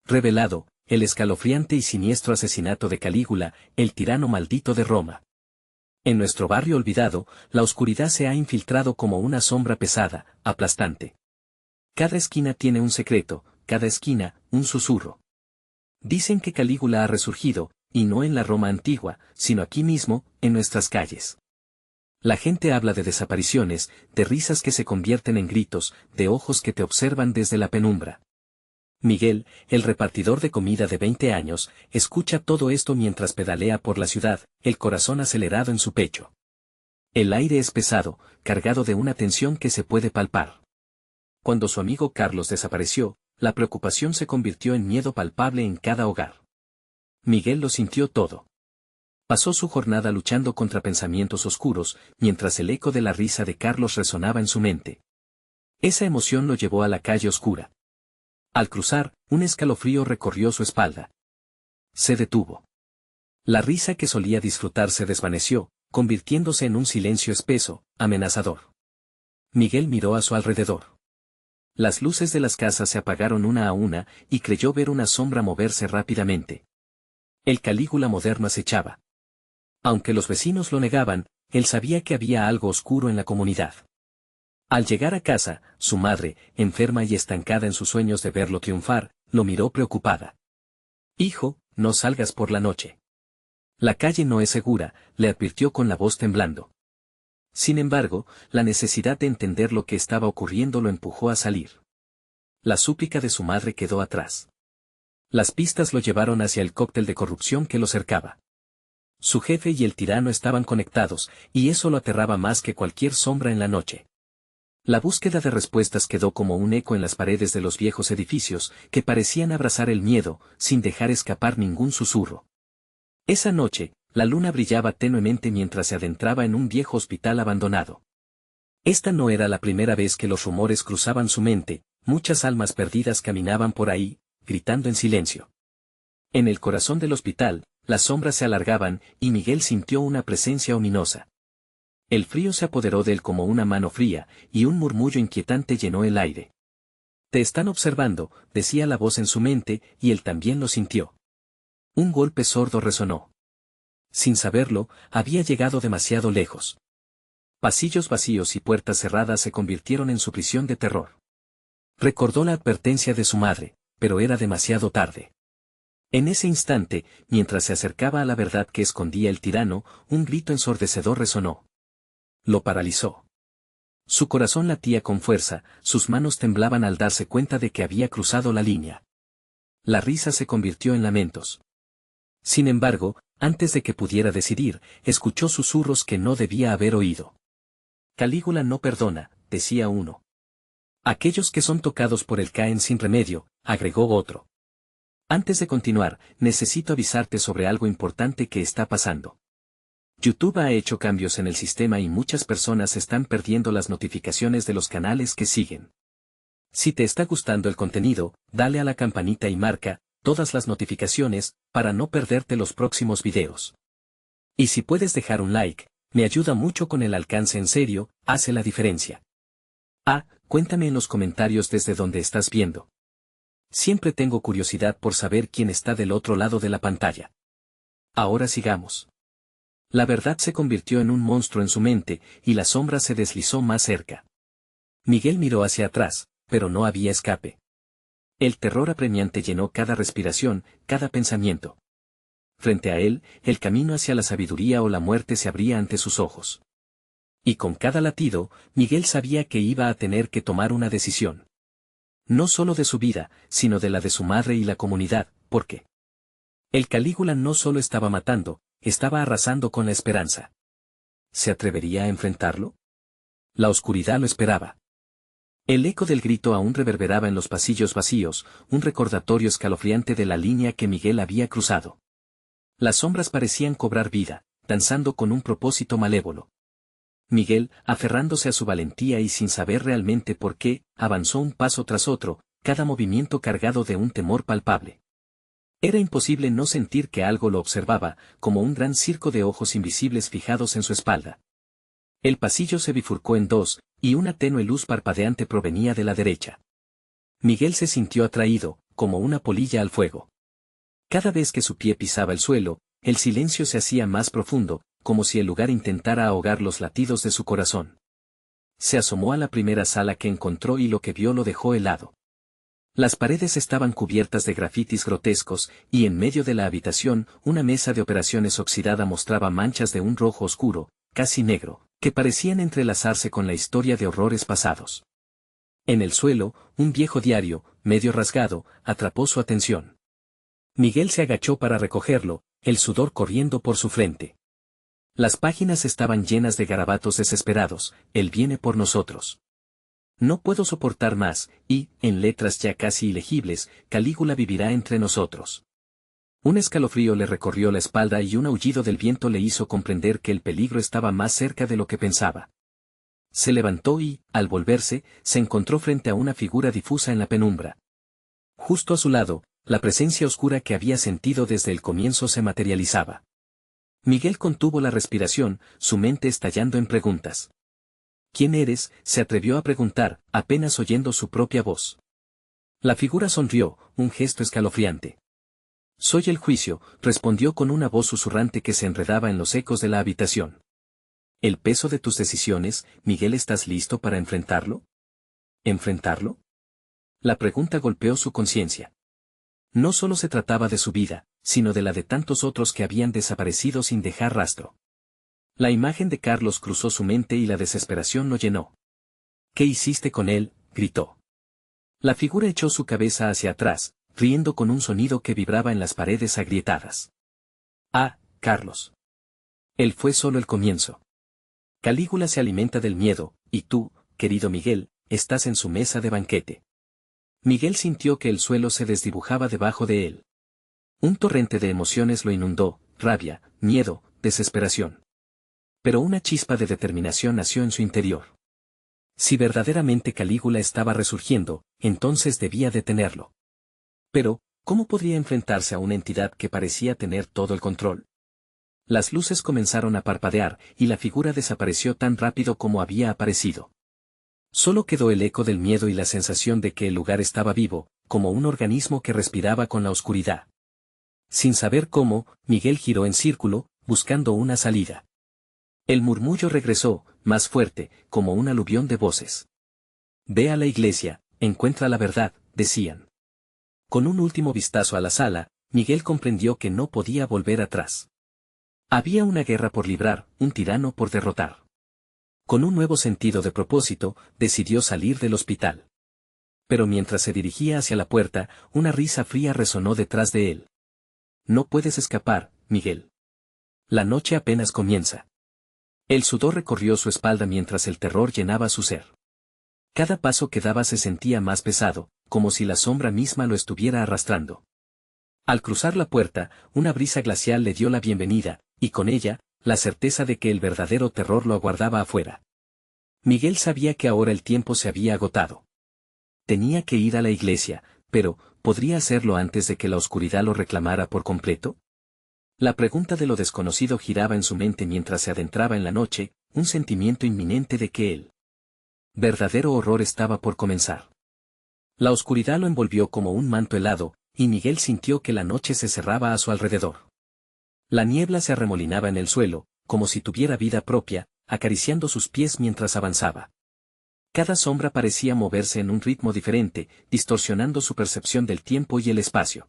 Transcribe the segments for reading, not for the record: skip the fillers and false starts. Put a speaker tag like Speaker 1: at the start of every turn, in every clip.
Speaker 1: Revelado, el escalofriante y siniestro asesinato de Calígula, el tirano maldito de Roma. En nuestro barrio olvidado, la oscuridad se ha infiltrado como una sombra pesada, aplastante. Cada esquina tiene un secreto, cada esquina, un susurro. Dicen que Calígula ha resurgido, y no en la Roma antigua, sino aquí mismo, en nuestras calles. La gente habla de desapariciones, de risas que se convierten en gritos, de ojos que te observan desde la penumbra. Miguel, el repartidor de comida de 20 años, escucha todo esto mientras pedalea por la ciudad, el corazón acelerado en su pecho. El aire es pesado, cargado de una tensión que se puede palpar. Cuando su amigo Carlos desapareció, la preocupación se convirtió en miedo palpable en cada hogar. Miguel lo sintió todo. Pasó su jornada luchando contra pensamientos oscuros, mientras el eco de la risa de Carlos resonaba en su mente. Esa emoción lo llevó a la calle oscura. Al cruzar, un escalofrío recorrió su espalda. Se detuvo. La risa que solía disfrutar se desvaneció, convirtiéndose en un silencio espeso, amenazador. Miguel miró a su alrededor. Las luces de las casas se apagaron una a una, y creyó ver una sombra moverse rápidamente. El Calígula moderno acechaba. Aunque los vecinos lo negaban, él sabía que había algo oscuro en la comunidad. Al llegar a casa, su madre, enferma y estancada en sus sueños de verlo triunfar, lo miró preocupada. «Hijo, no salgas por la noche. La calle no es segura», le advirtió con la voz temblando. Sin embargo, la necesidad de entender lo que estaba ocurriendo lo empujó a salir. La súplica de su madre quedó atrás. Las pistas lo llevaron hacia el cóctel de corrupción que lo cercaba. Su jefe y el tirano estaban conectados, y eso lo aterraba más que cualquier sombra en la noche. La búsqueda de respuestas quedó como un eco en las paredes de los viejos edificios, que parecían abrazar el miedo, sin dejar escapar ningún susurro. Esa noche, la luna brillaba tenuemente mientras se adentraba en un viejo hospital abandonado. Esta no era la primera vez que los rumores cruzaban su mente, muchas almas perdidas caminaban por ahí, gritando en silencio. En el corazón del hospital, las sombras se alargaban, y Miguel sintió una presencia ominosa. El frío se apoderó de él como una mano fría, y un murmullo inquietante llenó el aire. «Te están observando», decía la voz en su mente, y él también lo sintió. Un golpe sordo resonó. Sin saberlo, había llegado demasiado lejos. Pasillos vacíos y puertas cerradas se convirtieron en su prisión de terror. Recordó la advertencia de su madre, pero era demasiado tarde. En ese instante, mientras se acercaba a la verdad que escondía el tirano, un grito ensordecedor resonó. Lo paralizó. Su corazón latía con fuerza, sus manos temblaban al darse cuenta de que había cruzado la línea. La risa se convirtió en lamentos. Sin embargo, antes de que pudiera decidir, escuchó susurros que no debía haber oído. «Calígula no perdona», decía uno. «Aquellos que son tocados por él caen sin remedio», agregó otro. «Antes de continuar, necesito avisarte sobre algo importante que está pasando. YouTube ha hecho cambios en el sistema y muchas personas están perdiendo las notificaciones de los canales que siguen. Si te está gustando el contenido, dale a la campanita y marca todas las notificaciones para no perderte los próximos videos. Y si puedes dejar un like, me ayuda mucho con el alcance en serio, hace la diferencia. Cuéntame en los comentarios desde donde estás viendo. Siempre tengo curiosidad por saber quién está del otro lado de la pantalla. Ahora sigamos. La verdad se convirtió en un monstruo en su mente, y la sombra se deslizó más cerca. Miguel miró hacia atrás, pero no había escape. El terror apremiante llenó cada respiración, cada pensamiento. Frente a él, el camino hacia la sabiduría o la muerte se abría ante sus ojos. Y con cada latido, Miguel sabía que iba a tener que tomar una decisión. No solo de su vida, sino de la de su madre y la comunidad, porque el Calígula no solo estaba matando, estaba arrasando con la esperanza. ¿Se atrevería a enfrentarlo? La oscuridad lo esperaba. El eco del grito aún reverberaba en los pasillos vacíos, un recordatorio escalofriante de la línea que Miguel había cruzado. Las sombras parecían cobrar vida, danzando con un propósito malévolo. Miguel, aferrándose a su valentía y sin saber realmente por qué, avanzó un paso tras otro, cada movimiento cargado de un temor palpable. Era imposible no sentir que algo lo observaba, como un gran circo de ojos invisibles fijados en su espalda. El pasillo se bifurcó en dos, y una tenue luz parpadeante provenía de la derecha. Miguel se sintió atraído, como una polilla al fuego. Cada vez que su pie pisaba el suelo, el silencio se hacía más profundo, como si el lugar intentara ahogar los latidos de su corazón. Se asomó a la primera sala que encontró y lo que vio lo dejó helado. Las paredes estaban cubiertas de grafitis grotescos, y en medio de la habitación, una mesa de operaciones oxidada mostraba manchas de un rojo oscuro, casi negro, que parecían entrelazarse con la historia de horrores pasados. En el suelo, un viejo diario, medio rasgado, atrapó su atención. Miguel se agachó para recogerlo, el sudor corriendo por su frente. Las páginas estaban llenas de garabatos desesperados: él viene por nosotros. No puedo soportar más, y, en letras ya casi ilegibles, Calígula vivirá entre nosotros. Un escalofrío le recorrió la espalda y un aullido del viento le hizo comprender que el peligro estaba más cerca de lo que pensaba. Se levantó y, al volverse, se encontró frente a una figura difusa en la penumbra. Justo a su lado, la presencia oscura que había sentido desde el comienzo se materializaba. Miguel contuvo la respiración, su mente estallando en preguntas. «¿Quién eres?», se atrevió a preguntar, apenas oyendo su propia voz. La figura sonrió, un gesto escalofriante. «Soy el juicio», respondió con una voz susurrante que se enredaba en los ecos de la habitación. «¿El peso de tus decisiones, Miguel, estás listo para enfrentarlo?». ¿Enfrentarlo? La pregunta golpeó su conciencia. No solo se trataba de su vida, sino de la de tantos otros que habían desaparecido sin dejar rastro. La imagen de Carlos cruzó su mente y la desesperación lo llenó. «¿Qué hiciste con él?», gritó. La figura echó su cabeza hacia atrás, riendo con un sonido que vibraba en las paredes agrietadas. «Ah, Carlos. Él fue solo el comienzo. Calígula se alimenta del miedo, y tú, querido Miguel, estás en su mesa de banquete». Miguel sintió que el suelo se desdibujaba debajo de él. Un torrente de emociones lo inundó: rabia, miedo, desesperación. Pero una chispa de determinación nació en su interior. Si verdaderamente Calígula estaba resurgiendo, entonces debía detenerlo. Pero, ¿cómo podría enfrentarse a una entidad que parecía tener todo el control? Las luces comenzaron a parpadear, y la figura desapareció tan rápido como había aparecido. Solo quedó el eco del miedo y la sensación de que el lugar estaba vivo, como un organismo que respiraba con la oscuridad. Sin saber cómo, Miguel giró en círculo, buscando una salida. El murmullo regresó, más fuerte, como un aluvión de voces. «Ve a la iglesia, encuentra la verdad», decían. Con un último vistazo a la sala, Miguel comprendió que no podía volver atrás. Había una guerra por librar, un tirano por derrotar. Con un nuevo sentido de propósito, decidió salir del hospital. Pero mientras se dirigía hacia la puerta, una risa fría resonó detrás de él. «No puedes escapar, Miguel. La noche apenas comienza». El sudor recorrió su espalda mientras el terror llenaba su ser. Cada paso que daba se sentía más pesado, como si la sombra misma lo estuviera arrastrando. Al cruzar la puerta, una brisa glacial le dio la bienvenida, y con ella, la certeza de que el verdadero terror lo aguardaba afuera. Miguel sabía que ahora el tiempo se había agotado. Tenía que ir a la iglesia, pero, ¿podría hacerlo antes de que la oscuridad lo reclamara por completo? La pregunta de lo desconocido giraba en su mente mientras se adentraba en la noche, un sentimiento inminente de que el verdadero horror estaba por comenzar. La oscuridad lo envolvió como un manto helado, y Miguel sintió que la noche se cerraba a su alrededor. La niebla se arremolinaba en el suelo, como si tuviera vida propia, acariciando sus pies mientras avanzaba. Cada sombra parecía moverse en un ritmo diferente, distorsionando su percepción del tiempo y el espacio.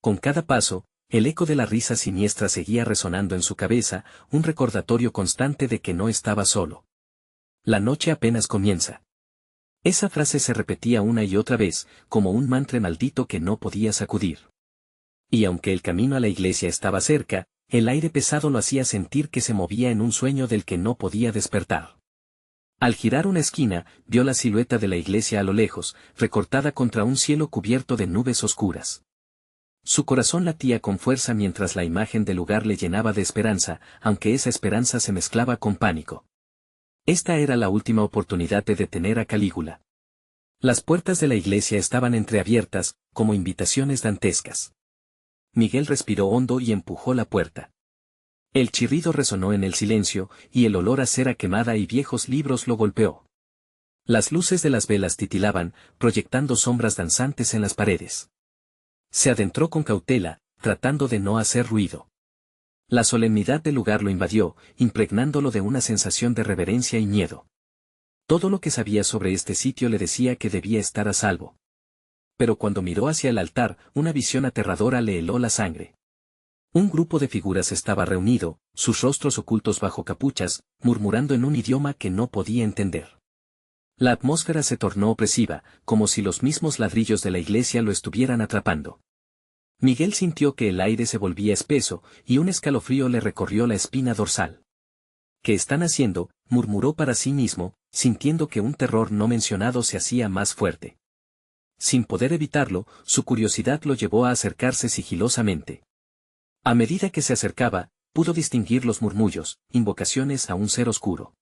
Speaker 1: Con cada paso, el eco de la risa siniestra seguía resonando en su cabeza, un recordatorio constante de que no estaba solo. «La noche apenas comienza». Esa frase se repetía una y otra vez, como un mantra maldito que no podía sacudir. Y aunque el camino a la iglesia estaba cerca, el aire pesado lo hacía sentir que se movía en un sueño del que no podía despertar. Al girar una esquina, vio la silueta de la iglesia a lo lejos, recortada contra un cielo cubierto de nubes oscuras. Su corazón latía con fuerza mientras la imagen del lugar le llenaba de esperanza, aunque esa esperanza se mezclaba con pánico. Esta era la última oportunidad de detener a Calígula. Las puertas de la iglesia estaban entreabiertas, como invitaciones dantescas. Miguel respiró hondo y empujó la puerta. El chirrido resonó en el silencio, y el olor a cera quemada y viejos libros lo golpeó. Las luces de las velas titilaban, proyectando sombras danzantes en las paredes. Se adentró con cautela, tratando de no hacer ruido. La solemnidad del lugar lo invadió, impregnándolo de una sensación de reverencia y miedo. Todo lo que sabía sobre este sitio le decía que debía estar a salvo. Pero cuando miró hacia el altar, una visión aterradora le heló la sangre. Un grupo de figuras estaba reunido, sus rostros ocultos bajo capuchas, murmurando en un idioma que no podía entender. La atmósfera se tornó opresiva, como si los mismos ladrillos de la iglesia lo estuvieran atrapando. Miguel sintió que el aire se volvía espeso, y un escalofrío le recorrió la espina dorsal. ¿Qué están haciendo?, murmuró para sí mismo, sintiendo que un terror no mencionado se hacía más fuerte. Sin poder evitarlo, su curiosidad lo llevó a acercarse sigilosamente. A medida que se acercaba, pudo distinguir los murmullos, invocaciones a un ser oscuro.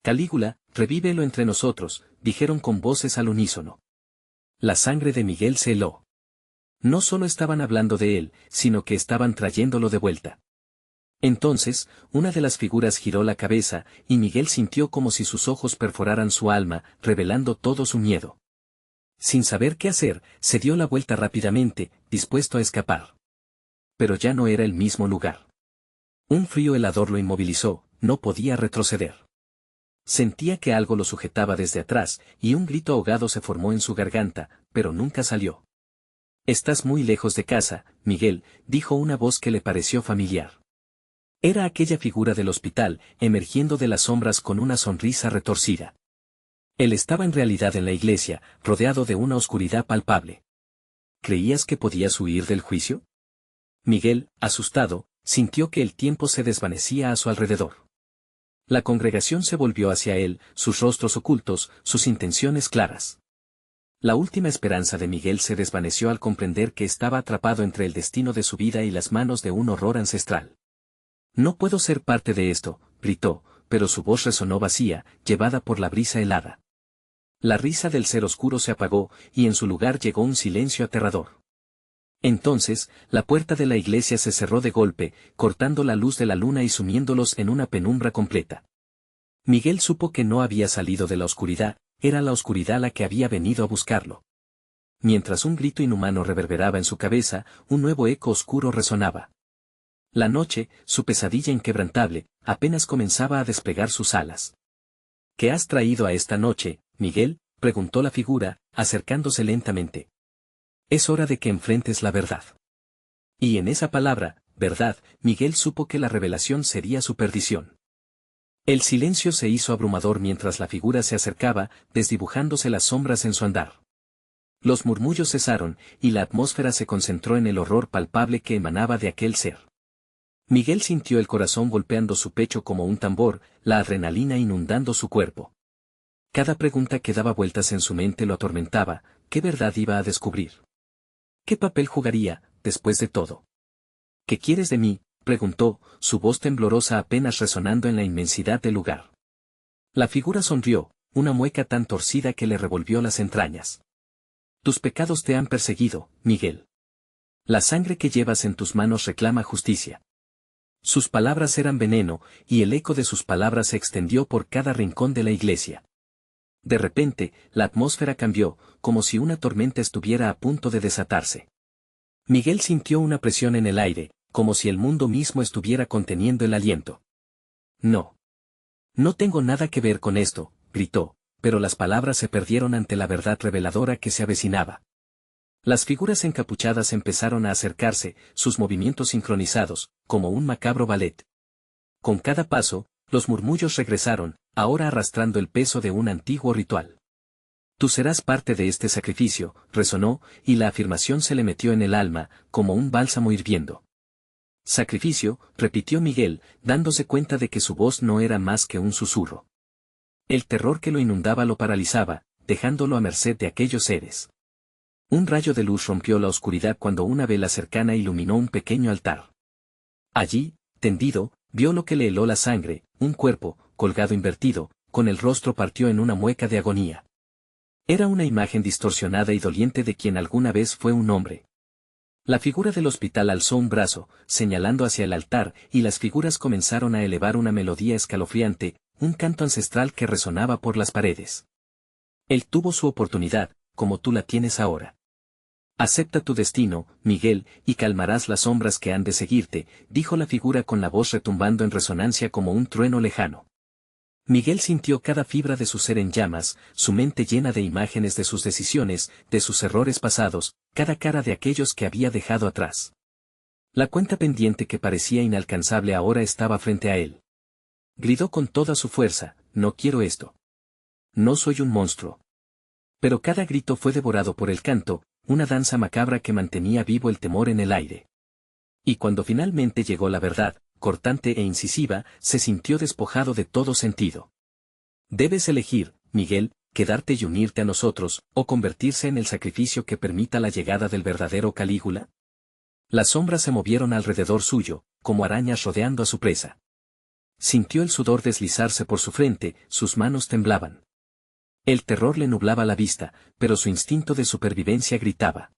Speaker 1: Calígula, revívelo entre nosotros, dijeron con voces al unísono. La sangre de Miguel se heló. No solo estaban hablando de él, sino que estaban trayéndolo de vuelta. Entonces, una de las figuras giró la cabeza, y Miguel sintió como si sus ojos perforaran su alma, revelando todo su miedo. Sin saber qué hacer, se dio la vuelta rápidamente, dispuesto a escapar. Pero ya no era el mismo lugar. Un frío helador lo inmovilizó, no podía retroceder. Sentía que algo lo sujetaba desde atrás, y un grito ahogado se formó en su garganta, pero nunca salió. «Estás muy lejos de casa, Miguel», dijo una voz que le pareció familiar. Era aquella figura del hospital, emergiendo de las sombras con una sonrisa retorcida. Él estaba en realidad en la iglesia, rodeado de una oscuridad palpable. ¿Creías que podías huir del juicio? Miguel, asustado, sintió que el tiempo se desvanecía a su alrededor. La congregación se volvió hacia él, sus rostros ocultos, sus intenciones claras. La última esperanza de Miguel se desvaneció al comprender que estaba atrapado entre el destino de su vida y las manos de un horror ancestral. «No puedo ser parte de esto», gritó, pero su voz resonó vacía, llevada por la brisa helada. La risa del ser oscuro se apagó, y en su lugar llegó un silencio aterrador. Entonces, la puerta de la iglesia se cerró de golpe, cortando la luz de la luna y sumiéndolos en una penumbra completa. Miguel supo que no había salido de la oscuridad, era la oscuridad la que había venido a buscarlo. Mientras un grito inhumano reverberaba en su cabeza, un nuevo eco oscuro resonaba. La noche, su pesadilla inquebrantable, apenas comenzaba a desplegar sus alas. «¿Qué has traído a esta noche, Miguel?», preguntó la figura, acercándose lentamente. «Es hora de que enfrentes la verdad». Y en esa palabra, verdad, Miguel supo que la revelación sería su perdición. El silencio se hizo abrumador mientras la figura se acercaba, desdibujándose las sombras en su andar. Los murmullos cesaron, y la atmósfera se concentró en el horror palpable que emanaba de aquel ser. Miguel sintió el corazón golpeando su pecho como un tambor, la adrenalina inundando su cuerpo. Cada pregunta que daba vueltas en su mente lo atormentaba, ¿qué verdad iba a descubrir? ¿Qué papel jugaría, después de todo? «¿Qué quieres de mí?», preguntó, su voz temblorosa apenas resonando en la inmensidad del lugar. La figura sonrió, una mueca tan torcida que le revolvió las entrañas. «Tus pecados te han perseguido, Miguel. La sangre que llevas en tus manos reclama justicia». Sus palabras eran veneno, y el eco de sus palabras se extendió por cada rincón de la iglesia. De repente, la atmósfera cambió, como si una tormenta estuviera a punto de desatarse. Miguel sintió una presión en el aire, como si el mundo mismo estuviera conteniendo el aliento. «No. No tengo nada que ver con esto», gritó, pero las palabras se perdieron ante la verdad reveladora que se avecinaba. Las figuras encapuchadas empezaron a acercarse, sus movimientos sincronizados, como un macabro ballet. Con cada paso, los murmullos regresaron, ahora arrastrando el peso de un antiguo ritual. «Tú serás parte de este sacrificio», resonó, y la afirmación se le metió en el alma, como un bálsamo hirviendo. «Sacrificio», repitió Miguel, dándose cuenta de que su voz no era más que un susurro. El terror que lo inundaba lo paralizaba, dejándolo a merced de aquellos seres. Un rayo de luz rompió la oscuridad cuando una vela cercana iluminó un pequeño altar. Allí, tendido, vio lo que le heló la sangre, un cuerpo, colgado invertido, con el rostro partido en una mueca de agonía. Era una imagen distorsionada y doliente de quien alguna vez fue un hombre. La figura del hospital alzó un brazo, señalando hacia el altar, y las figuras comenzaron a elevar una melodía escalofriante, un canto ancestral que resonaba por las paredes. «Él tuvo su oportunidad, como tú la tienes ahora». Acepta tu destino, Miguel, y calmarás las sombras que han de seguirte, dijo la figura con la voz retumbando en resonancia como un trueno lejano. Miguel sintió cada fibra de su ser en llamas, su mente llena de imágenes de sus decisiones, de sus errores pasados, cada cara de aquellos que había dejado atrás. La cuenta pendiente que parecía inalcanzable ahora estaba frente a él. Gritó con toda su fuerza, no quiero esto. No soy un monstruo. Pero cada grito fue devorado por el canto, una danza macabra que mantenía vivo el temor en el aire. Y cuando finalmente llegó la verdad, cortante e incisiva, se sintió despojado de todo sentido. Debes elegir, Miguel, quedarte y unirte a nosotros, o convertirse en el sacrificio que permita la llegada del verdadero Calígula. Las sombras se movieron alrededor suyo, como arañas rodeando a su presa. Sintió el sudor deslizarse por su frente, sus manos temblaban. El terror le nublaba la vista, pero su instinto de supervivencia gritaba.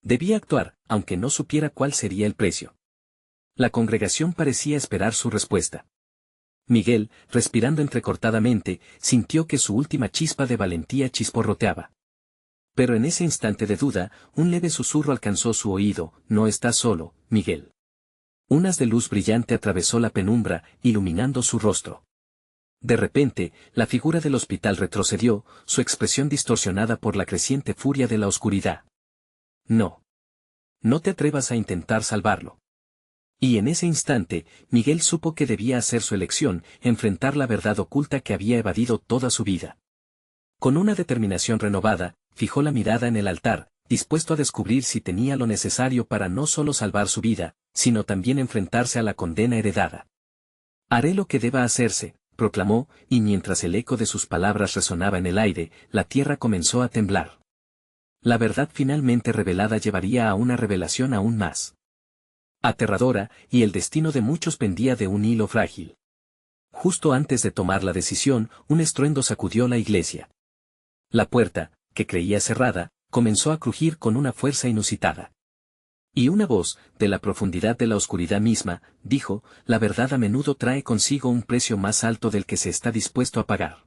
Speaker 1: Debía actuar, aunque no supiera cuál sería el precio. La congregación parecía esperar su respuesta. Miguel, respirando entrecortadamente, sintió que su última chispa de valentía chisporroteaba. Pero en ese instante de duda, un leve susurro alcanzó su oído, no estás solo, Miguel. Un haz de luz brillante atravesó la penumbra, iluminando su rostro. De repente, la figura del hospital retrocedió, su expresión distorsionada por la creciente furia de la oscuridad. No. No te atrevas a intentar salvarlo. Y en ese instante, Miguel supo que debía hacer su elección, enfrentar la verdad oculta que había evadido toda su vida. Con una determinación renovada, fijó la mirada en el altar, dispuesto a descubrir si tenía lo necesario para no solo salvar su vida, sino también enfrentarse a la condena heredada. Haré lo que deba hacerse, proclamó, y mientras el eco de sus palabras resonaba en el aire, la tierra comenzó a temblar. La verdad finalmente revelada llevaría a una revelación aún más aterradora, y el destino de muchos pendía de un hilo frágil. Justo antes de tomar la decisión, un estruendo sacudió la iglesia. La puerta, que creía cerrada, comenzó a crujir con una fuerza inusitada. Y una voz, de la profundidad de la oscuridad misma, dijo, la verdad a menudo trae consigo un precio más alto del que se está dispuesto a pagar.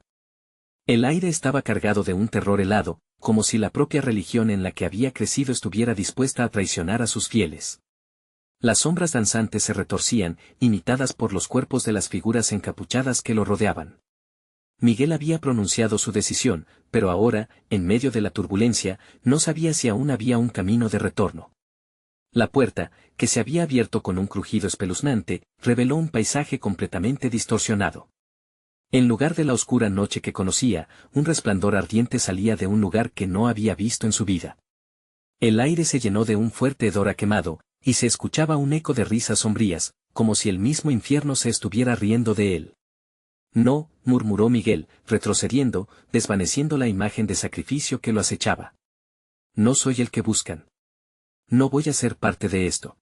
Speaker 1: El aire estaba cargado de un terror helado, como si la propia religión en la que había crecido estuviera dispuesta a traicionar a sus fieles. Las sombras danzantes se retorcían, imitadas por los cuerpos de las figuras encapuchadas que lo rodeaban. Miguel había pronunciado su decisión, pero ahora, en medio de la turbulencia, no sabía si aún había un camino de retorno. La puerta, que se había abierto con un crujido espeluznante, reveló un paisaje completamente distorsionado. En lugar de la oscura noche que conocía, un resplandor ardiente salía de un lugar que no había visto en su vida. El aire se llenó de un fuerte hedor a quemado, y se escuchaba un eco de risas sombrías, como si el mismo infierno se estuviera riendo de él. No, murmuró Miguel, retrocediendo, desvaneciendo la imagen de sacrificio que lo acechaba. No soy el que buscan. No voy a ser parte de esto.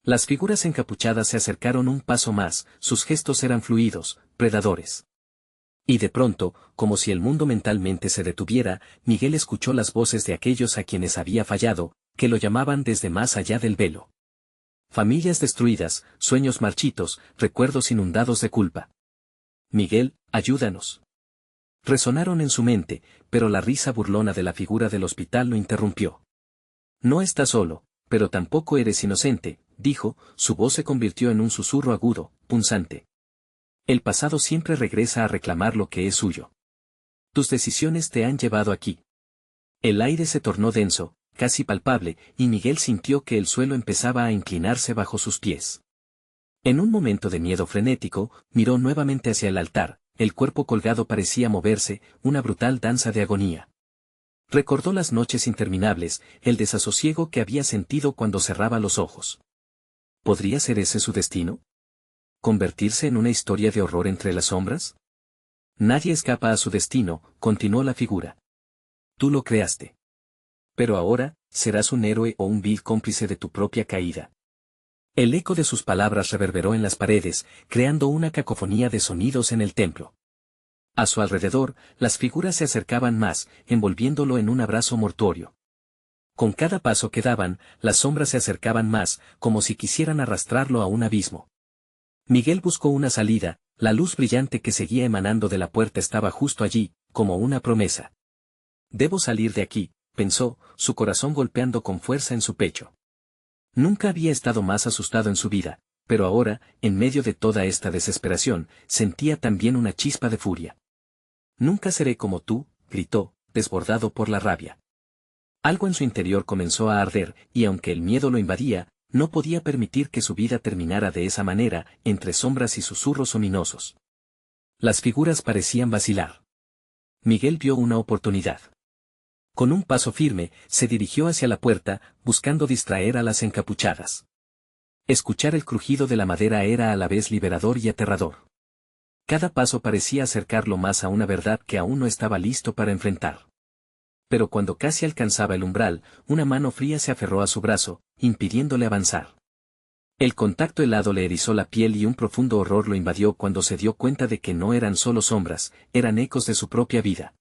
Speaker 1: Las figuras encapuchadas se acercaron un paso más, sus gestos eran fluidos, predadores. Y de pronto, como si el mundo mentalmente se detuviera, Miguel escuchó las voces de aquellos a quienes había fallado, que lo llamaban desde más allá del velo. Familias destruidas, sueños marchitos, recuerdos inundados de culpa. Miguel, ayúdanos. Resonaron en su mente, pero la risa burlona de la figura del hospital lo interrumpió. No estás solo, pero tampoco eres inocente, dijo, su voz se convirtió en un susurro agudo, punzante. El pasado siempre regresa a reclamar lo que es suyo. Tus decisiones te han llevado aquí. El aire se tornó denso, casi palpable, y Miguel sintió que el suelo empezaba a inclinarse bajo sus pies. En un momento de miedo frenético, miró nuevamente hacia el altar, el cuerpo colgado parecía moverse, una brutal danza de agonía. Recordó las noches interminables, el desasosiego que había sentido cuando cerraba los ojos. ¿Podría ser ese su destino? ¿Convertirse en una historia de horror entre las sombras? Nadie escapa a su destino, continuó la figura. Tú lo creaste. Pero ahora, serás un héroe o un vil cómplice de tu propia caída. El eco de sus palabras reverberó en las paredes, creando una cacofonía de sonidos en el templo. A su alrededor, las figuras se acercaban más, envolviéndolo en un abrazo mortuorio. Con cada paso que daban, las sombras se acercaban más, como si quisieran arrastrarlo a un abismo. Miguel buscó una salida, la luz brillante que seguía emanando de la puerta estaba justo allí, como una promesa. Debo salir de aquí, pensó, su corazón golpeando con fuerza en su pecho. Nunca había estado más asustado en su vida, pero ahora, en medio de toda esta desesperación, sentía también una chispa de furia. «Nunca seré como tú», gritó, desbordado por la rabia. Algo en su interior comenzó a arder, y aunque el miedo lo invadía, no podía permitir que su vida terminara de esa manera, entre sombras y susurros ominosos. Las figuras parecían vacilar. Miguel vio una oportunidad. Con un paso firme, se dirigió hacia la puerta, buscando distraer a las encapuchadas. Escuchar el crujido de la madera era a la vez liberador y aterrador. Cada paso parecía acercarlo más a una verdad que aún no estaba listo para enfrentar. Pero cuando casi alcanzaba el umbral, una mano fría se aferró a su brazo, impidiéndole avanzar. El contacto helado le erizó la piel y un profundo horror lo invadió cuando se dio cuenta de que no eran solo sombras, eran ecos de su propia vida.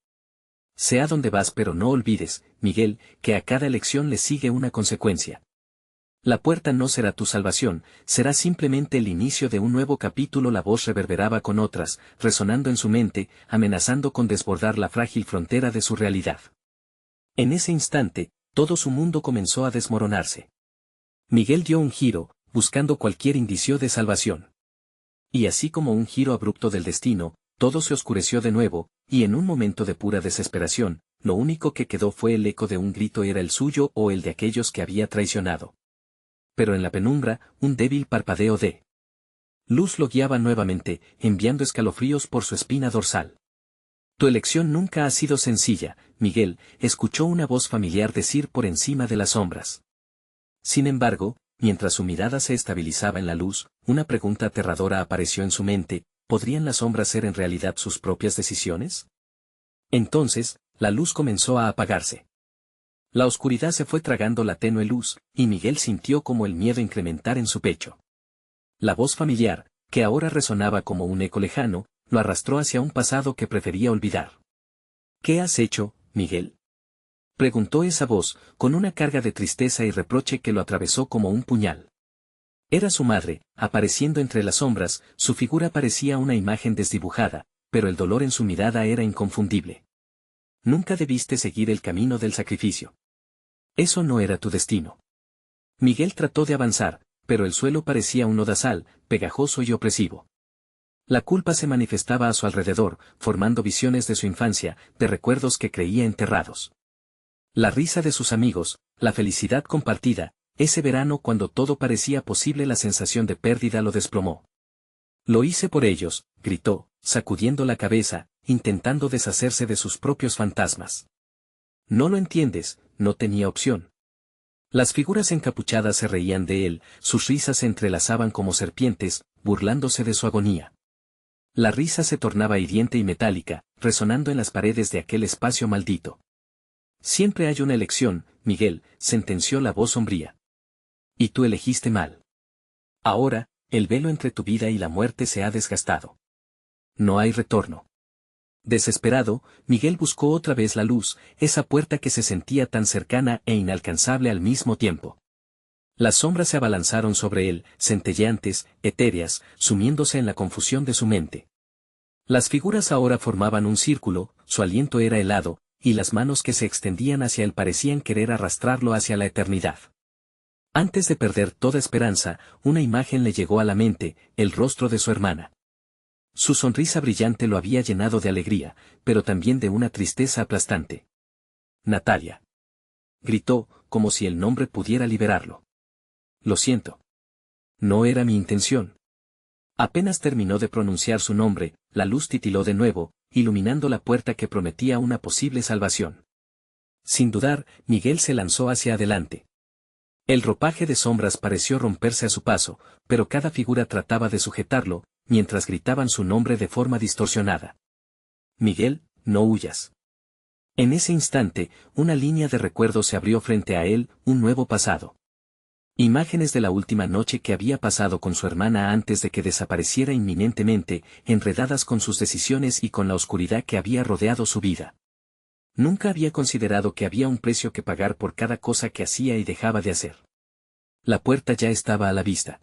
Speaker 1: Sé a dónde vas, pero no olvides, Miguel, que a cada elección le sigue una consecuencia. La puerta no será tu salvación, será simplemente el inicio de un nuevo capítulo. La voz reverberaba con otras, resonando en su mente, amenazando con desbordar la frágil frontera de su realidad. En ese instante, todo su mundo comenzó a desmoronarse. Miguel dio un giro, buscando cualquier indicio de salvación. Y así como un giro abrupto del destino, todo se oscureció de nuevo, y en un momento de pura desesperación, lo único que quedó fue el eco de un grito, era el suyo o el de aquellos que había traicionado. Pero en la penumbra, un débil parpadeo de luz lo guiaba nuevamente, enviando escalofríos por su espina dorsal. Tu elección nunca ha sido sencilla, Miguel, escuchó una voz familiar decir por encima de las sombras. Sin embargo, mientras su mirada se estabilizaba en la luz, una pregunta aterradora apareció en su mente: ¿podrían las sombras ser en realidad sus propias decisiones? Entonces, la luz comenzó a apagarse. La oscuridad se fue tragando la tenue luz, y Miguel sintió como el miedo incrementar en su pecho. La voz familiar, que ahora resonaba como un eco lejano, lo arrastró hacia un pasado que prefería olvidar. ¿Qué has hecho, Miguel?, preguntó esa voz, con una carga de tristeza y reproche que lo atravesó como un puñal. Era su madre, apareciendo entre las sombras. Su figura parecía una imagen desdibujada, pero el dolor en su mirada era inconfundible. Nunca debiste seguir el camino del sacrificio. Eso no era tu destino. Miguel trató de avanzar, pero el suelo parecía un lodazal, pegajoso y opresivo. La culpa se manifestaba a su alrededor, formando visiones de su infancia, de recuerdos que creía enterrados. La risa de sus amigos, la felicidad compartida, ese verano cuando todo parecía posible. La sensación de pérdida lo desplomó. Lo hice por ellos, gritó, sacudiendo la cabeza, intentando deshacerse de sus propios fantasmas. No lo entiendes, no tenía opción. Las figuras encapuchadas se reían de él, sus risas se entrelazaban como serpientes, burlándose de su agonía. La risa se tornaba hiriente y metálica, resonando en las paredes de aquel espacio maldito. Siempre hay una elección, Miguel, sentenció la voz sombría. Y tú elegiste mal. Ahora, el velo entre tu vida y la muerte se ha desgastado. No hay retorno. Desesperado, Miguel buscó otra vez la luz, esa puerta que se sentía tan cercana e inalcanzable al mismo tiempo. Las sombras se abalanzaron sobre él, centelleantes, etéreas, sumiéndose en la confusión de su mente. Las figuras ahora formaban un círculo, su aliento era helado, y las manos que se extendían hacia él parecían querer arrastrarlo hacia la eternidad. Antes de perder toda esperanza, una imagen le llegó a la mente, el rostro de su hermana. Su sonrisa brillante lo había llenado de alegría, pero también de una tristeza aplastante. Natalia. Gritó, como si el nombre pudiera liberarlo. Lo siento. No era mi intención. Apenas terminó de pronunciar su nombre, la luz titiló de nuevo, iluminando la puerta que prometía una posible salvación. Sin dudar, Miguel se lanzó hacia adelante. El ropaje de sombras pareció romperse a su paso, pero cada figura trataba de sujetarlo, mientras gritaban su nombre de forma distorsionada. Miguel, no huyas. En ese instante, una línea de recuerdos se abrió frente a él, un nuevo pasado. Imágenes de la última noche que había pasado con su hermana antes de que desapareciera inminentemente, enredadas con sus decisiones y con la oscuridad que había rodeado su vida. Nunca había considerado que había un precio que pagar por cada cosa que hacía y dejaba de hacer. La puerta ya estaba a la vista.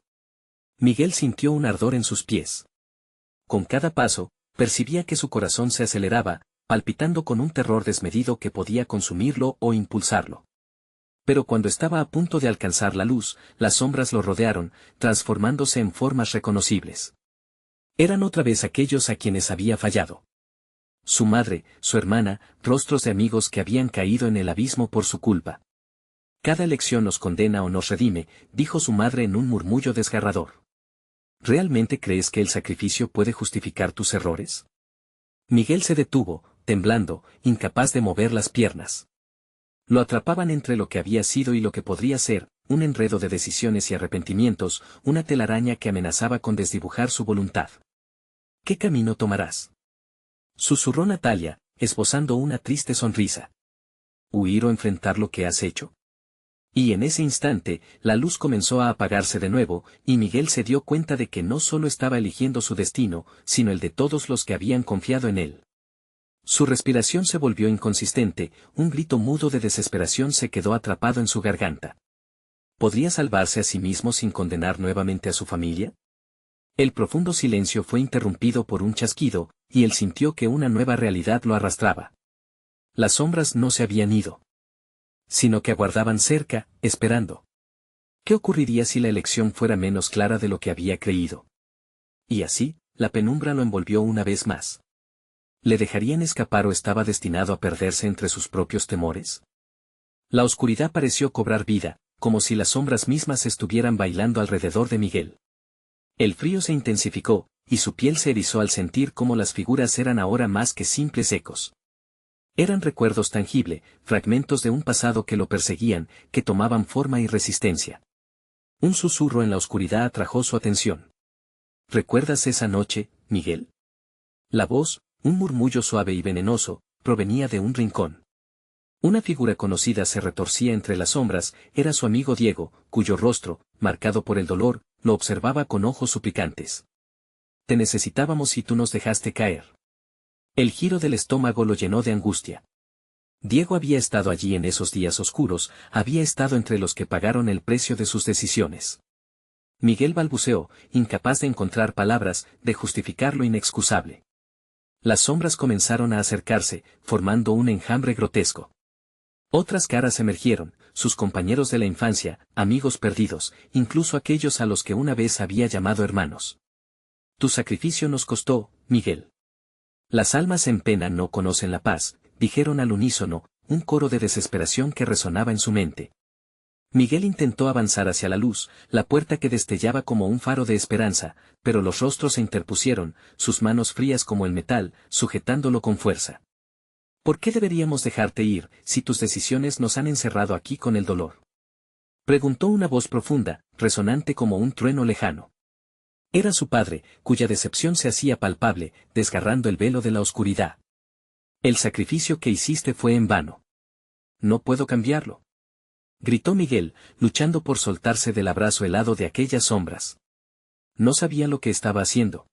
Speaker 1: Miguel sintió un ardor en sus pies. Con cada paso, percibía que su corazón se aceleraba, palpitando con un terror desmedido que podía consumirlo o impulsarlo. Pero cuando estaba a punto de alcanzar la luz, las sombras lo rodearon, transformándose en formas reconocibles. Eran otra vez aquellos a quienes había fallado. Su madre, su hermana, rostros de amigos que habían caído en el abismo por su culpa. Cada elección nos condena o nos redime, dijo su madre en un murmullo desgarrador. ¿Realmente crees que el sacrificio puede justificar tus errores? Miguel se detuvo, temblando, incapaz de mover las piernas. Lo atrapaban entre lo que había sido y lo que podría ser, un enredo de decisiones y arrepentimientos, una telaraña que amenazaba con desdibujar su voluntad. ¿Qué camino tomarás? Susurró Natalia, esbozando una triste sonrisa. ¿Huir o enfrentar lo que has hecho? Y en ese instante, la luz comenzó a apagarse de nuevo, y Miguel se dio cuenta de que no solo estaba eligiendo su destino, sino el de todos los que habían confiado en él. Su respiración se volvió inconsistente, un grito mudo de desesperación se quedó atrapado en su garganta. ¿Podría salvarse a sí mismo sin condenar nuevamente a su familia? El profundo silencio fue interrumpido por un chasquido, y él sintió que una nueva realidad lo arrastraba. Las sombras no se habían ido, sino que aguardaban cerca, esperando. ¿Qué ocurriría si la elección fuera menos clara de lo que había creído? Y así, la penumbra lo envolvió una vez más. ¿Le dejarían escapar o estaba destinado a perderse entre sus propios temores? La oscuridad pareció cobrar vida, como si las sombras mismas estuvieran bailando alrededor de Miguel. El frío se intensificó, y su piel se erizó al sentir cómo las figuras eran ahora más que simples ecos. Eran recuerdos tangibles, fragmentos de un pasado que lo perseguían, que tomaban forma y resistencia. Un susurro en la oscuridad atrajo su atención. ¿Recuerdas esa noche, Miguel? La voz, un murmullo suave y venenoso, provenía de un rincón. Una figura conocida se retorcía entre las sombras, era su amigo Diego, cuyo rostro, marcado por el dolor, lo observaba con ojos suplicantes. Te necesitábamos y tú nos dejaste caer. El giro del estómago lo llenó de angustia. Diego había estado allí en esos días oscuros, había estado entre los que pagaron el precio de sus decisiones. Miguel balbuceó, incapaz de encontrar palabras, de justificar lo inexcusable. Las sombras comenzaron a acercarse, formando un enjambre grotesco. Otras caras emergieron, sus compañeros de la infancia, amigos perdidos, incluso aquellos a los que una vez había llamado hermanos. Tu sacrificio nos costó, Miguel. Las almas en pena no conocen la paz, dijeron al unísono, un coro de desesperación que resonaba en su mente. Miguel intentó avanzar hacia la luz, la puerta que destellaba como un faro de esperanza, pero los rostros se interpusieron, sus manos frías como el metal, sujetándolo con fuerza. ¿Por qué deberíamos dejarte ir, si tus decisiones nos han encerrado aquí con el dolor? Preguntó una voz profunda, resonante como un trueno lejano. Era su padre, cuya decepción se hacía palpable, desgarrando el velo de la oscuridad. El sacrificio que hiciste fue en vano. No puedo cambiarlo. Gritó Miguel, luchando por soltarse del abrazo helado de aquellas sombras. No sabía lo que estaba haciendo.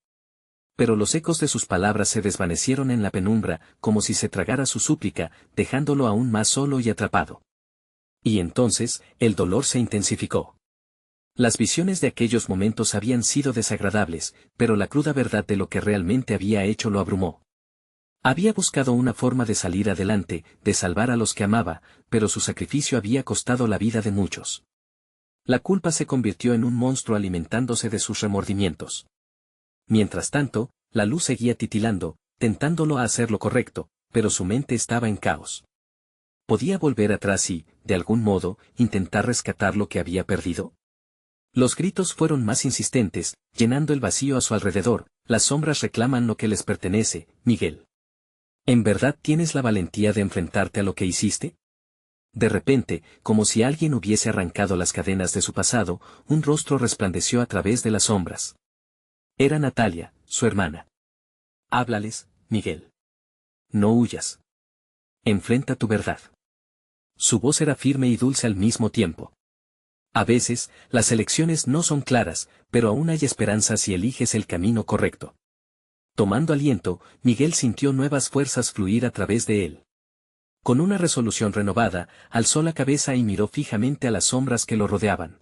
Speaker 1: Pero los ecos de sus palabras se desvanecieron en la penumbra, como si se tragara su súplica, dejándolo aún más solo y atrapado. Y entonces, el dolor se intensificó. Las visiones de aquellos momentos habían sido desagradables, pero la cruda verdad de lo que realmente había hecho lo abrumó. Había buscado una forma de salir adelante, de salvar a los que amaba, pero su sacrificio había costado la vida de muchos. La culpa se convirtió en un monstruo alimentándose de sus remordimientos. Mientras tanto, la luz seguía titilando, tentándolo a hacer lo correcto, pero su mente estaba en caos. ¿Podía volver atrás y, de algún modo, intentar rescatar lo que había perdido? Los gritos fueron más insistentes, llenando el vacío a su alrededor. Las sombras reclaman lo que les pertenece, Miguel. ¿En verdad tienes la valentía de enfrentarte a lo que hiciste? De repente, como si alguien hubiese arrancado las cadenas de su pasado, un rostro resplandeció a través de las sombras. Era Natalia, su hermana. Háblales, Miguel. No huyas. Enfrenta tu verdad. Su voz era firme y dulce al mismo tiempo. A veces, las elecciones no son claras, pero aún hay esperanza si eliges el camino correcto. Tomando aliento, Miguel sintió nuevas fuerzas fluir a través de él. Con una resolución renovada, alzó la cabeza y miró fijamente a las sombras que lo rodeaban.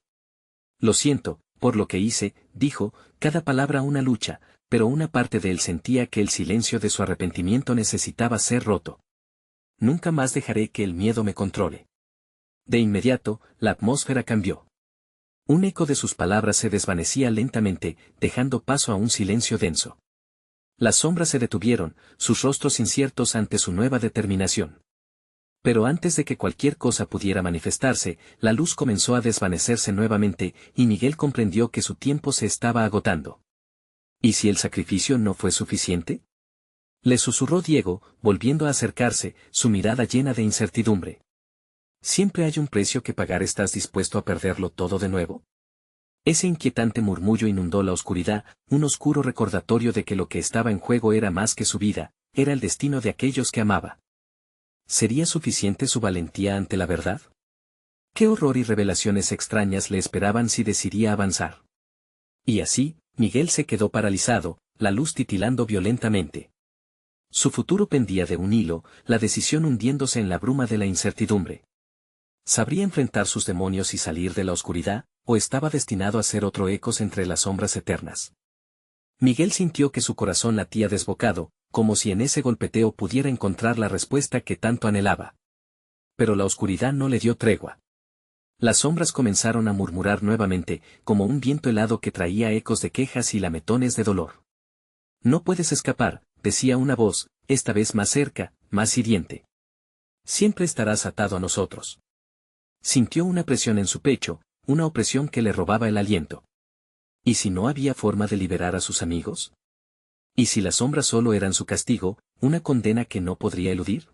Speaker 1: Lo siento, por lo que hice, dijo, cada palabra una lucha, pero una parte de él sentía que el silencio de su arrepentimiento necesitaba ser roto. Nunca más dejaré que el miedo me controle. De inmediato, la atmósfera cambió. Un eco de sus palabras se desvanecía lentamente, dejando paso a un silencio denso. Las sombras se detuvieron, sus rostros inciertos ante su nueva determinación. Pero antes de que cualquier cosa pudiera manifestarse, la luz comenzó a desvanecerse nuevamente, y Miguel comprendió que su tiempo se estaba agotando. ¿Y si el sacrificio no fue suficiente? Le susurró Diego, volviendo a acercarse, su mirada llena de incertidumbre. ¿Siempre hay un precio que pagar? ¿Estás dispuesto a perderlo todo de nuevo? Ese inquietante murmullo inundó la oscuridad, un oscuro recordatorio de que lo que estaba en juego era más que su vida, era el destino de aquellos que amaba. ¿Sería suficiente su valentía ante la verdad? ¿Qué horror y revelaciones extrañas le esperaban si decidía avanzar? Y así, Miguel se quedó paralizado, la luz titilando violentamente. Su futuro pendía de un hilo, la decisión hundiéndose en la bruma de la incertidumbre. ¿Sabría enfrentar sus demonios y salir de la oscuridad, o estaba destinado a ser otro ecos entre las sombras eternas? Miguel sintió que su corazón latía desbocado, como si en ese golpeteo pudiera encontrar la respuesta que tanto anhelaba. Pero la oscuridad no le dio tregua. Las sombras comenzaron a murmurar nuevamente, como un viento helado que traía ecos de quejas y lametones de dolor. No puedes escapar, decía una voz, esta vez más cerca, más hiriente. Siempre estarás atado a nosotros. Sintió una presión en su pecho, una opresión que le robaba el aliento. ¿Y si no había forma de liberar a sus amigos? ¿Y si las sombras solo eran su castigo, una condena que no podría eludir?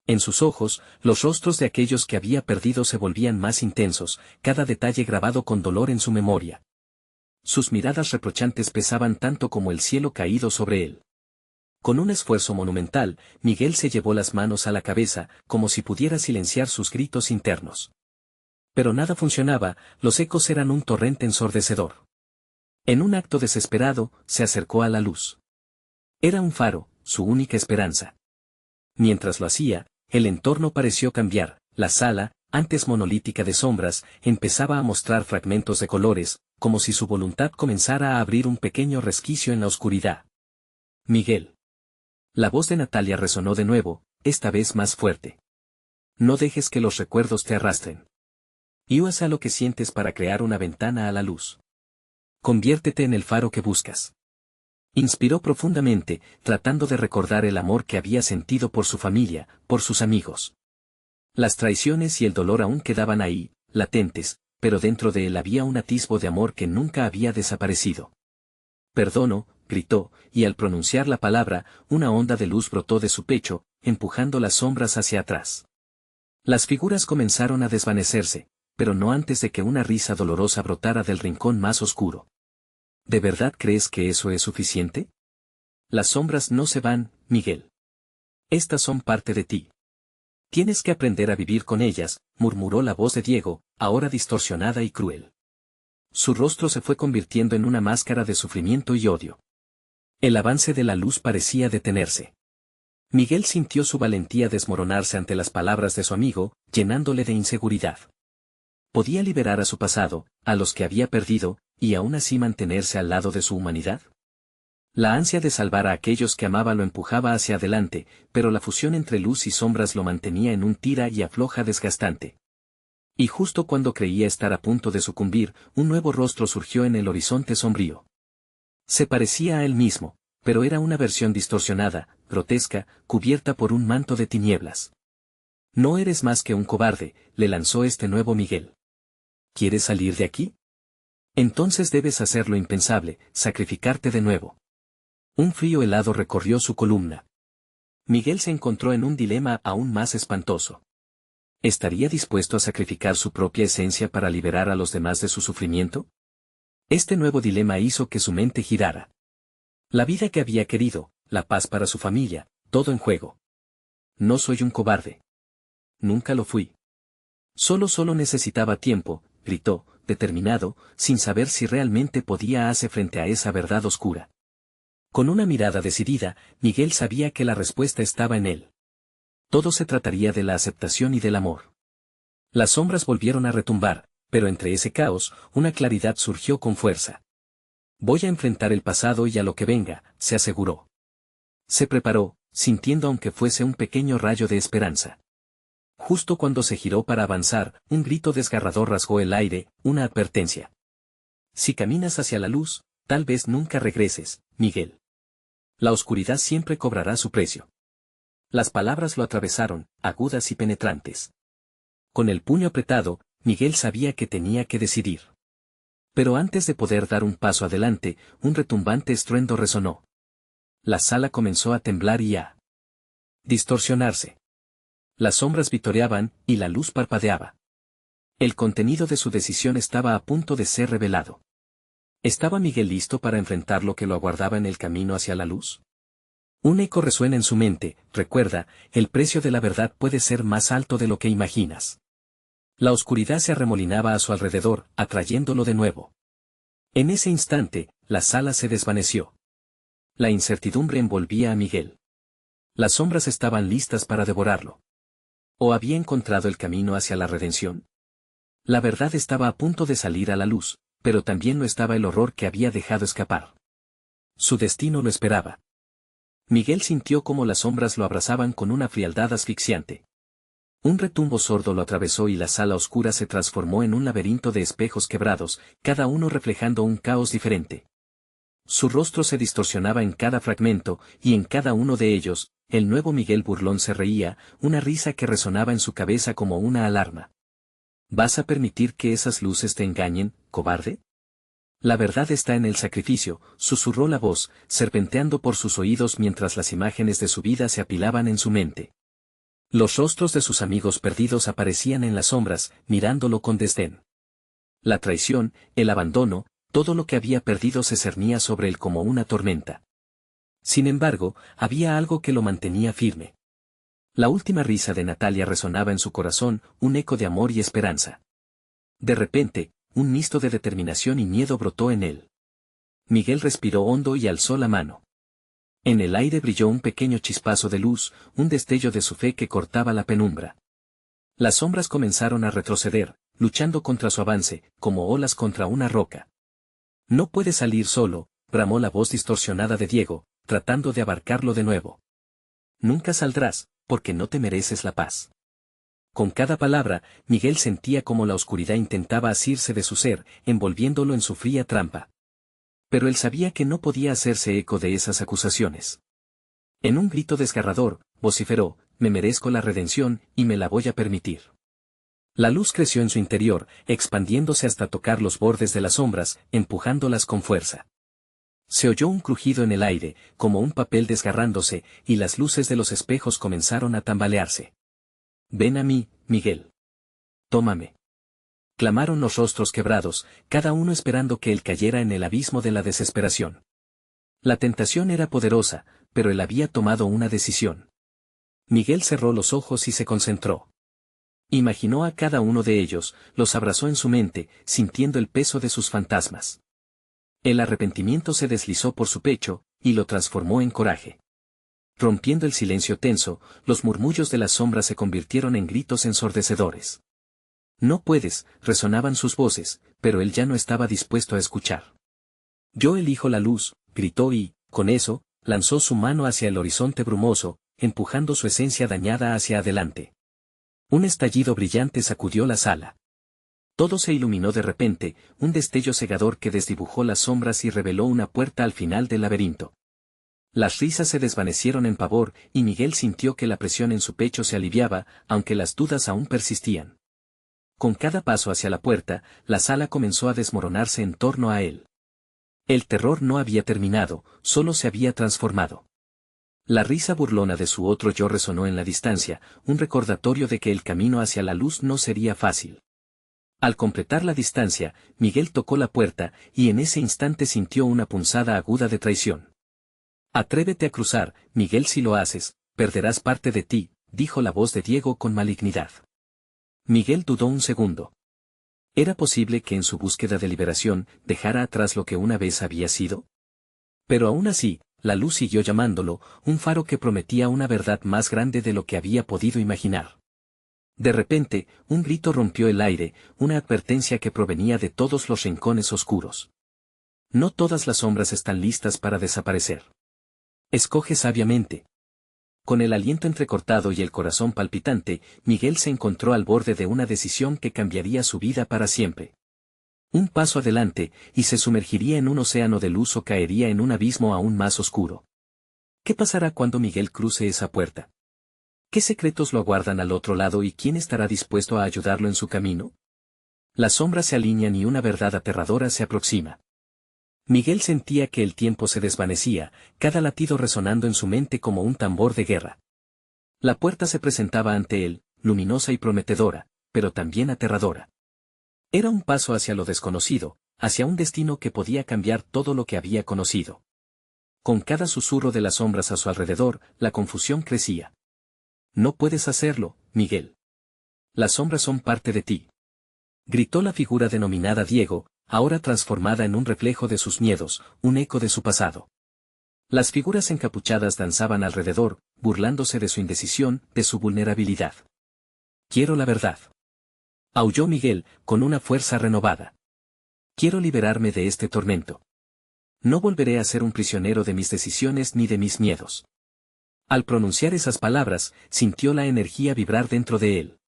Speaker 1: En sus ojos, los rostros de aquellos que había perdido se volvían más intensos, cada detalle grabado con dolor en su memoria. Sus miradas reprochantes pesaban tanto como el cielo caído sobre él. Con un esfuerzo monumental, Miguel se llevó las manos a la cabeza, como si pudiera silenciar sus gritos internos. Pero nada funcionaba, los ecos eran un torrente ensordecedor. En un acto desesperado, se acercó a la luz. Era un faro, su única esperanza. Mientras lo hacía, el entorno pareció cambiar, la sala, antes monolítica de sombras, empezaba a mostrar fragmentos de colores, como si su voluntad comenzara a abrir un pequeño resquicio en la oscuridad. Miguel. La voz de Natalia resonó de nuevo, esta vez más fuerte. No dejes que los recuerdos te arrastren. Y usa lo que sientes para crear una ventana a la luz. Conviértete en el faro que buscas. Inspiró profundamente, tratando de recordar el amor que había sentido por su familia, por sus amigos. Las traiciones y el dolor aún quedaban ahí, latentes, pero dentro de él había un atisbo de amor que nunca había desaparecido. Perdono, gritó, y al pronunciar la palabra, una onda de luz brotó de su pecho, empujando las sombras hacia atrás. Las figuras comenzaron a desvanecerse, pero no antes de que una risa dolorosa brotara del rincón más oscuro. ¿De verdad crees que eso es suficiente? Las sombras no se van, Miguel. Estas son parte de ti. Tienes que aprender a vivir con ellas, murmuró la voz de Diego, ahora distorsionada y cruel. Su rostro se fue convirtiendo en una máscara de sufrimiento y odio. El avance de la luz parecía detenerse. Miguel sintió su valentía desmoronarse ante las palabras de su amigo, llenándole de inseguridad. ¿Podía liberar a su pasado, a los que había perdido, y aún así mantenerse al lado de su humanidad? La ansia de salvar a aquellos que amaba lo empujaba hacia adelante, pero la fusión entre luz y sombras lo mantenía en un tira y afloja desgastante. Y justo cuando creía estar a punto de sucumbir, un nuevo rostro surgió en el horizonte sombrío. Se parecía a él mismo, pero era una versión distorsionada, grotesca, cubierta por un manto de tinieblas. No eres más que un cobarde, le lanzó este nuevo Miguel. ¿Quieres salir de aquí? Entonces debes hacer lo impensable, sacrificarte de nuevo. Un frío helado recorrió su columna. Miguel se encontró en un dilema aún más espantoso. ¿Estaría dispuesto a sacrificar su propia esencia para liberar a los demás de su sufrimiento? Este nuevo dilema hizo que su mente girara. La vida que había querido, la paz para su familia, todo en juego. No soy un cobarde. Nunca lo fui. Solo necesitaba tiempo, gritó, determinado, sin saber si realmente podía hacer frente a esa verdad oscura. Con una mirada decidida, Miguel sabía que la respuesta estaba en él. Todo se trataría de la aceptación y del amor. Las sombras volvieron a retumbar, pero entre ese caos, una claridad surgió con fuerza. Voy a enfrentar el pasado y a lo que venga, se aseguró. Se preparó, sintiendo aunque fuese un pequeño rayo de esperanza. Justo cuando se giró para avanzar, un grito desgarrador rasgó el aire, una advertencia. Si caminas hacia la luz, tal vez nunca regreses, Miguel. La oscuridad siempre cobrará su precio. Las palabras lo atravesaron, agudas y penetrantes. Con el puño apretado, Miguel sabía que tenía que decidir. Pero antes de poder dar un paso adelante, un retumbante estruendo resonó. La sala comenzó a temblar y a distorsionarse. Las sombras vitoreaban, y la luz parpadeaba. El contenido de su decisión estaba a punto de ser revelado. ¿Estaba Miguel listo para enfrentar lo que lo aguardaba en el camino hacia la luz? Un eco resuena en su mente, recuerda, el precio de la verdad puede ser más alto de lo que imaginas. La oscuridad se arremolinaba a su alrededor, atrayéndolo de nuevo. En ese instante, la sala se desvaneció. La incertidumbre envolvía a Miguel. Las sombras estaban listas para devorarlo. ¿O había encontrado el camino hacia la redención? La verdad estaba a punto de salir a la luz, pero también lo estaba el horror que había dejado escapar. Su destino lo esperaba. Miguel sintió cómo las sombras lo abrazaban con una frialdad asfixiante. Un retumbo sordo lo atravesó y la sala oscura se transformó en un laberinto de espejos quebrados, cada uno reflejando un caos diferente. Su rostro se distorsionaba en cada fragmento, y en cada uno de ellos, el nuevo Miguel burlón se reía, una risa que resonaba en su cabeza como una alarma. ¿Vas a permitir que esas luces te engañen, cobarde? La verdad está en el sacrificio, susurró la voz, serpenteando por sus oídos mientras las imágenes de su vida se apilaban en su mente. Los rostros de sus amigos perdidos aparecían en las sombras, mirándolo con desdén. La traición, el abandono, todo lo que había perdido se cernía sobre él como una tormenta. Sin embargo, había algo que lo mantenía firme. La última risa de Natalia resonaba en su corazón, un eco de amor y esperanza. De repente, un misto de determinación y miedo brotó en él. Miguel respiró hondo y alzó la mano. En el aire brilló un pequeño chispazo de luz, un destello de su fe que cortaba la penumbra. Las sombras comenzaron a retroceder, luchando contra su avance, como olas contra una roca. No puedes salir solo, bramó la voz distorsionada de Diego, tratando de abarcarlo de nuevo. Nunca saldrás, porque no te mereces la paz. Con cada palabra, Miguel sentía como la oscuridad intentaba asirse de su ser, envolviéndolo en su fría trampa. Pero él sabía que no podía hacerse eco de esas acusaciones. En un grito desgarrador, vociferó, me merezco la redención, y me la voy a permitir. La luz creció en su interior, expandiéndose hasta tocar los bordes de las sombras, empujándolas con fuerza. Se oyó un crujido en el aire, como un papel desgarrándose, y las luces de los espejos comenzaron a tambalearse. Ven a mí, Miguel. Tómame. Clamaron los rostros quebrados, cada uno esperando que él cayera en el abismo de la desesperación. La tentación era poderosa, pero él había tomado una decisión. Miguel cerró los ojos y se concentró. Imaginó a cada uno de ellos, los abrazó en su mente, sintiendo el peso de sus fantasmas. El arrepentimiento se deslizó por su pecho, y lo transformó en coraje. Rompiendo el silencio tenso, los murmullos de las sombras se convirtieron en gritos ensordecedores. No puedes, resonaban sus voces, pero él ya no estaba dispuesto a escuchar. Yo elijo la luz, gritó y, con eso, lanzó su mano hacia el horizonte brumoso, empujando su esencia dañada hacia adelante. Un estallido brillante sacudió la sala. Todo se iluminó de repente, un destello cegador que desdibujó las sombras y reveló una puerta al final del laberinto. Las risas se desvanecieron en pavor, y Miguel sintió que la presión en su pecho se aliviaba, aunque las dudas aún persistían. Con cada paso hacia la puerta, la sala comenzó a desmoronarse en torno a él. El terror no había terminado, solo se había transformado. La risa burlona de su otro yo resonó en la distancia, un recordatorio de que el camino hacia la luz no sería fácil. Al completar la distancia, Miguel tocó la puerta, y en ese instante sintió una punzada aguda de traición. Atrévete a cruzar, Miguel, si lo haces, perderás parte de ti, dijo la voz de Diego con malignidad. Miguel dudó un segundo. ¿Era posible que en su búsqueda de liberación dejara atrás lo que una vez había sido? Pero aún así, la luz siguió llamándolo, un faro que prometía una verdad más grande de lo que había podido imaginar. De repente, un grito rompió el aire, una advertencia que provenía de todos los rincones oscuros. No todas las sombras están listas para desaparecer. Escoge sabiamente. Con el aliento entrecortado y el corazón palpitante, Miguel se encontró al borde de una decisión que cambiaría su vida para siempre. Un paso adelante, y se sumergiría en un océano de luz o caería en un abismo aún más oscuro. ¿Qué pasará cuando Miguel cruce esa puerta? ¿Qué secretos lo aguardan al otro lado y quién estará dispuesto a ayudarlo en su camino? Las sombras se alinean y una verdad aterradora se aproxima. Miguel sentía que el tiempo se desvanecía, cada latido resonando en su mente como un tambor de guerra. La puerta se presentaba ante él, luminosa y prometedora, pero también aterradora. Era un paso hacia lo desconocido, hacia un destino que podía cambiar todo lo que había conocido. Con cada susurro de las sombras a su alrededor, la confusión crecía. No puedes hacerlo, Miguel. Las sombras son parte de ti. Gritó la figura denominada Diego, ahora transformada en un reflejo de sus miedos, un eco de su pasado. Las figuras encapuchadas danzaban alrededor, burlándose de su indecisión, de su vulnerabilidad. Quiero la verdad. Aulló Miguel, con una fuerza renovada. Quiero liberarme de este tormento. No volveré a ser un prisionero de mis decisiones ni de mis miedos. Al pronunciar esas palabras, sintió la energía vibrar dentro de él.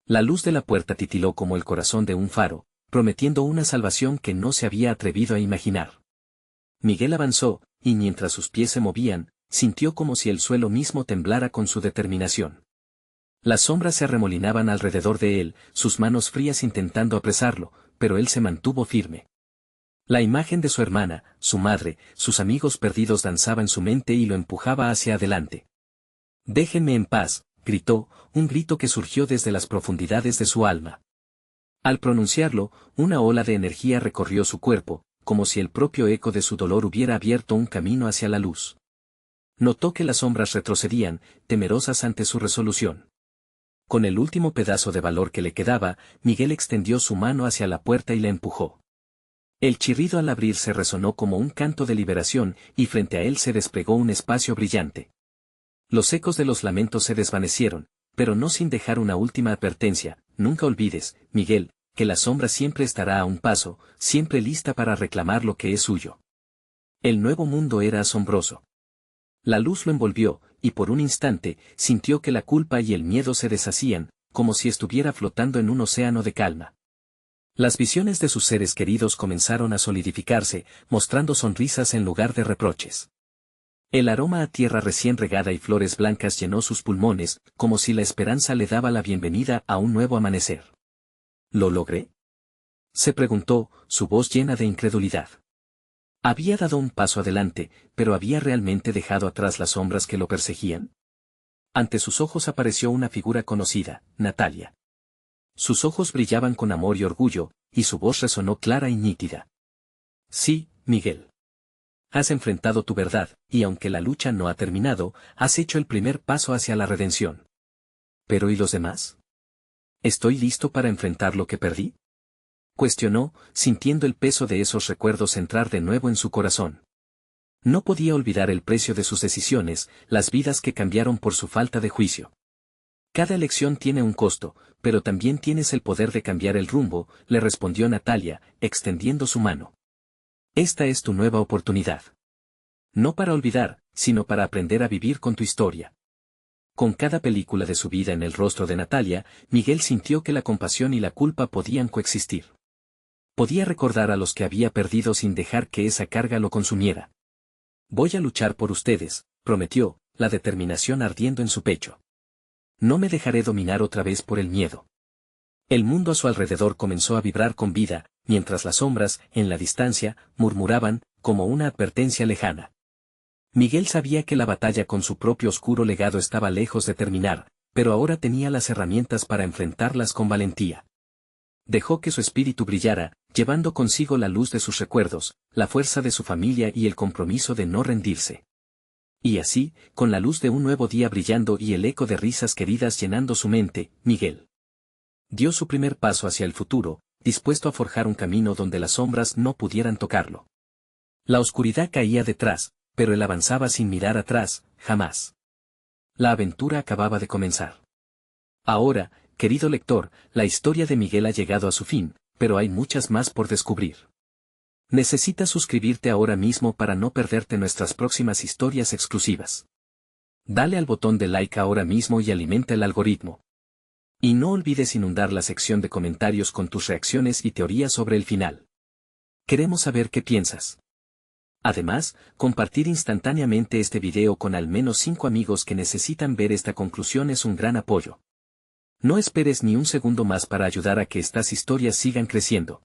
Speaker 1: La luz de la puerta titiló como el corazón de un faro, prometiendo una salvación que no se había atrevido a imaginar. Miguel avanzó, y mientras sus pies se movían, sintió como si el suelo mismo temblara con su determinación. Las sombras se arremolinaban alrededor de él, sus manos frías intentando apresarlo, pero él se mantuvo firme. La imagen de su hermana, su madre, sus amigos perdidos danzaba en su mente y lo empujaba hacia adelante. «Déjenme en paz», gritó, un grito que surgió desde las profundidades de su alma. Al pronunciarlo, una ola de energía recorrió su cuerpo, como si el propio eco de su dolor hubiera abierto un camino hacia la luz. Notó que las sombras retrocedían, temerosas ante su resolución. Con el último pedazo de valor que le quedaba, Miguel extendió su mano hacia la puerta y la empujó. El chirrido al abrirse resonó como un canto de liberación, y frente a él se desplegó un espacio brillante. Los ecos de los lamentos se desvanecieron, pero no sin dejar una última advertencia: nunca olvides, Miguel, que la sombra siempre estará a un paso, siempre lista para reclamar lo que es suyo. El nuevo mundo era asombroso. La luz lo envolvió, y por un instante, sintió que la culpa y el miedo se deshacían, como si estuviera flotando en un océano de calma. Las visiones de sus seres queridos comenzaron a solidificarse, mostrando sonrisas en lugar de reproches. El aroma a tierra recién regada y flores blancas llenó sus pulmones, como si la esperanza le daba la bienvenida a un nuevo amanecer. ¿Lo logré?, se preguntó, su voz llena de incredulidad. Había dado un paso adelante, pero ¿había realmente dejado atrás las sombras que lo perseguían? Ante sus ojos apareció una figura conocida, Natalia. Sus ojos brillaban con amor y orgullo, y su voz resonó clara y nítida. Sí, Miguel. Has enfrentado tu verdad, y aunque la lucha no ha terminado, has hecho el primer paso hacia la redención. ¿Pero y los demás? ¿Estoy listo para enfrentar lo que perdí?, cuestionó, sintiendo el peso de esos recuerdos entrar de nuevo en su corazón. No podía olvidar el precio de sus decisiones, las vidas que cambiaron por su falta de juicio. Cada elección tiene un costo, pero también tienes el poder de cambiar el rumbo, le respondió Natalia, extendiendo su mano. Esta es tu nueva oportunidad. No para olvidar, sino para aprender a vivir con tu historia. Con cada película de su vida en el rostro de Natalia, Miguel sintió que la compasión y la culpa podían coexistir. Podía recordar a los que había perdido sin dejar que esa carga lo consumiera. Voy a luchar por ustedes, prometió, la determinación ardiendo en su pecho. No me dejaré dominar otra vez por el miedo. El mundo a su alrededor comenzó a vibrar con vida, mientras las sombras, en la distancia, murmuraban, como una advertencia lejana. Miguel sabía que la batalla con su propio oscuro legado estaba lejos de terminar, pero ahora tenía las herramientas para enfrentarlas con valentía. Dejó que su espíritu brillara, llevando consigo la luz de sus recuerdos, la fuerza de su familia y el compromiso de no rendirse. Y así, con la luz de un nuevo día brillando y el eco de risas queridas llenando su mente, Miguel dio su primer paso hacia el futuro, dispuesto a forjar un camino donde las sombras no pudieran tocarlo. La oscuridad caía detrás, pero él avanzaba sin mirar atrás, jamás. La aventura acababa de comenzar. Ahora, querido lector, la historia de Miguel ha llegado a su fin, pero hay muchas más por descubrir. Necesitas suscribirte ahora mismo para no perderte nuestras próximas historias exclusivas. Dale al botón de like ahora mismo y alimenta el algoritmo. Y no olvides inundar la sección de comentarios con tus reacciones y teorías sobre el final. Queremos saber qué piensas. Además, compartir instantáneamente este video con al menos 5 amigos que necesitan ver esta conclusión es un gran apoyo. No esperes ni un segundo más para ayudar a que estas historias sigan creciendo.